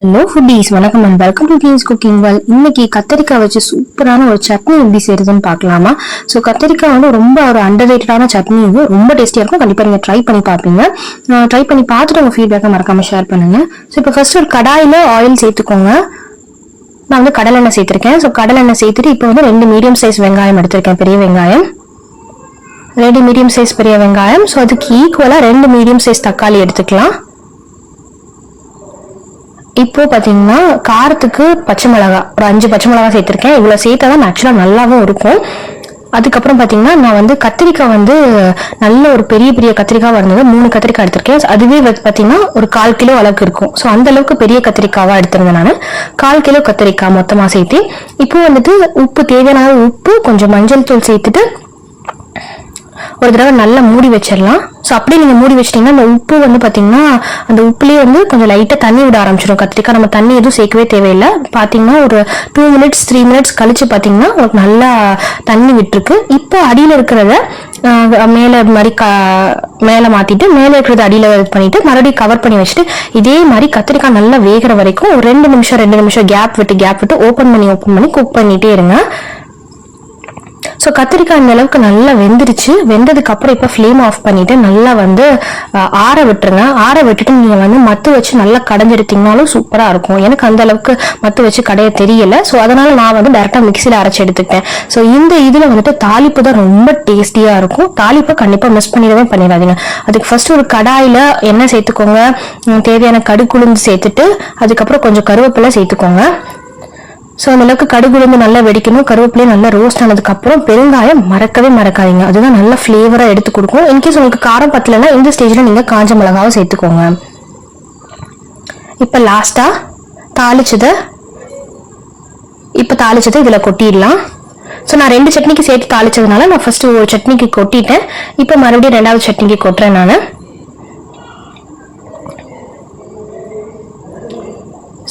Hello foodies, வணக்கம் and welcome to Kings cooking world. இன்னைக்கு கத்திரிக்காய் வச்சு சூப்பரான ஒரு சட்னி எப்படி செய்யறதுன்னு பார்க்கலாமா? ஸோ கத்திரிக்காய் வந்து ரொம்ப ஒரு அண்டர்ரேட்டடான சட்னி, இது ரொம்ப டேஸ்டியா இருக்கும். கண்டிப்பா நீங்க ட்ரை பண்ணி பார்ப்பீங்க. ட்ரை பண்ணி பார்த்துட்டு உங்க ஃபீட்பேக்கை மறக்காம ஷேர் பண்ணுங்க. ஸோ இப்போ ஃபர்ஸ்ட் ஒரு கடாயில ஆயில் சேர்த்துக்கோங்க. நான் வந்து கடலெண்ணெய் சேர்த்திருக்கேன். ஸோ கடலெண்ணெய் சேர்த்துட்டு இப்போ வந்து 2 மீடியம் சைஸ் வெங்காயம் எடுத்திருக்கேன், பெரிய வெங்காயம். 2 மீடியம் சைஸ் பெரிய வெங்காயம். ஸோ அதுக்கு ஈக்குவலா 2 மீடியம் சைஸ் தக்காளி எடுத்துக்கலாம். இப்போ பாத்தீங்கன்னா காரத்துக்கு பச்சை மிளகா ஒரு 5 பச்சை மிளகா சேர்த்திருக்கேன். இவ்வளவு சேர்த்தாதான் ஆக்சுவலா நல்லாவும் இருக்கும். அதுக்கப்புறம் பாத்தீங்கன்னா நான் வந்து கத்திரிக்காய் வந்து நல்ல ஒரு பெரிய பெரிய கத்திரிக்காய் இருந்தது, 3 கத்திரிக்காய் எடுத்திருக்கேன். அதுவே பாத்தீங்கன்னா ஒரு 1/4 கிலோ அளவுக்கு இருக்கும். ஸோ அந்த அளவுக்கு பெரிய கத்திரிக்காவா எடுத்திருந்தேன் நான். 1/4 கிலோ கத்திரிக்காய் மொத்தமா சேர்த்து இப்போ வந்துட்டு உப்பு, தேவையான உப்பு, கொஞ்சம் மஞ்சள் தூள் சேர்த்துட்டு ஒரு தடவை நல்லா மூடி வச்சிடலாம். ஸோ அப்படியே நீங்க மூடி வச்சிட்டீங்கன்னா அந்த உப்பு வந்து பாத்தீங்கன்னா அந்த உப்புலேயே வந்து கொஞ்சம் லைட்டா தண்ணி விட ஆரம்பிச்சிடும் கத்திரிக்காய். நம்ம தண்ணி எதுவும் சேர்க்கவே தேவையில்லை. பாத்தீங்கன்னா ஒரு 2 மினிட்ஸ் 3 மினிட்ஸ் கழிச்சு பாத்தீங்கன்னா உங்களுக்கு நல்லா தண்ணி விட்டுருக்கு. இப்போ அடியில இருக்கிறத மேல மாதிரி மேல மாத்திட்டு மேல இருக்கிறத அடியில பண்ணிட்டு மறுபடியும் கவர் பண்ணி வச்சுட்டு இதே மாதிரி கத்திரிக்காய் நல்லா வேகிற வரைக்கும் ஒரு 2 நிமிஷம் கேப் விட்டு ஓப்பன் பண்ணி குக் பண்ணிட்டே இருங்க. ஸோ கத்திரிக்காய் இந்த அளவுக்கு நல்லா வெந்துருச்சு. வெந்ததுக்கு அப்புறம் இப்போ ஃப்ளேம் ஆஃப் பண்ணிட்டு நல்லா வந்து ஆற விட்டுருங்க. ஆற விட்டுட்டு நீங்க வந்து மத்து வச்சு நல்லா கடைஞ்செடுத்தீங்கனாலும் சூப்பரா இருக்கும். எனக்கு அந்த அளவுக்கு மத்து வச்சு கடைய தெரியல. ஸோ அதனால நான் வந்து டைரக்டா மிக்சியில அரைச்சு எடுத்துக்கிட்டேன். ஸோ இந்த இதுல வந்துட்டு தாளிப்பு தான் ரொம்ப டேஸ்டியா இருக்கும். தாளிப்பை கண்டிப்பா மிஸ் பண்ணிடாதீங்க. அதுக்கு ஃபர்ஸ்ட் ஒரு கடாயில எண்ணெய் சேர்த்துக்கோங்க. தேவையான கடுகுளுந்து சேர்த்துட்டு அதுக்கப்புறம் கொஞ்சம் கருவேப்பிலை சேர்த்துக்கோங்க. ஸோ அந்த அளவுக்கு கடுகுளுந்து நல்லா வெடிக்கணும். கருவேப்பிலையும் நல்லா ரோஸ்ட் ஆனதுக்கு அப்புறம் பெருங்காயம் மறக்கவே மறக்காதீங்க. அதுதான் நல்ல ஃபிளேவரா எடுத்து கொடுக்கும். இன்கேஸ் உங்களுக்கு காரம் பத்தலைன்னா இந்த ஸ்டேஜ்ல நீங்க காஞ்ச மிளகாவை சேர்த்துக்கோங்க. இப்ப லாஸ்டா தாளிச்சதை இதுல கொட்டிடலாம். ஸோ நான் 2 சட்னிக்கு சேர்த்து தாளிச்சதுனால நான் ஃபர்ஸ்ட் ஒரு சட்னிக்கு கொட்டிட்டேன். இப்ப மறுபடியும் 2வது சட்னிக்கு கொட்டுறேன் நான்.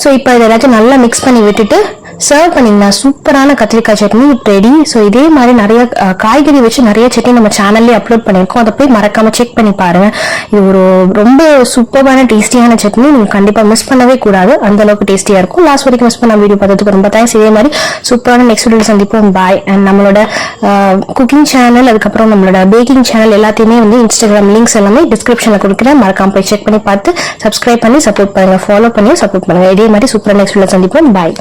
ஸோ இப்போ இதை எல்லாத்தையும் நல்லா மிக்ஸ் பண்ணி விட்டுட்டு சர்வ் பண்ணிங்கன்னா சூப்பரான கத்திரிக்காய் சட்னி ரெடி. ஸோ இதே மாதிரி நிறைய காய்கறி வச்சு நிறைய சட்னி நம்ம சேனல்லேயே அப்லோட் பண்ணியிருக்கோம். அதை போய் மறக்காம செக் பண்ணி பாருங்க. இது ஒரு ரொம்ப சூப்பரான டேஸ்டியான சட்னி, நீங்கள் கண்டிப்பாக மிஸ் பண்ணவே கூடாது. அந்த அளவுக்கு டேஸ்டியா இருக்கும். லாஸ்ட் வரைக்கும் மிஸ் பண்ண வீடியோ பார்த்ததுக்கு ரொம்ப தேங்க்ஸ். இதே மாதிரி சூப்பரான நெக்ஸ்ட் வீடியோ சந்திப்போம். பாய். அண்ட் நம்மளோட குக்கிங் சேனல், அதுக்கப்புறம் நம்மளோட பேக்கிங் சேனல் எல்லாத்தையுமே வந்து இன்ஸ்டாகிராம் லிங்க்ஸ் எல்லாமே டிஸ்கிரிப்ஷனில் கொடுக்குறேன். மறக்காம போய் செக் பண்ணி பார்த்து சப்ஸ்கிரைப் பண்ணி சப்போர்ட் பண்ணுங்க, ஃபாலோ பண்ணி சப்போர்ட் பண்ணுங்க. இதே மாதிரி சூப்பரான நெக்ஸ்ட் வீடியோ சந்திப்போம். பாய்.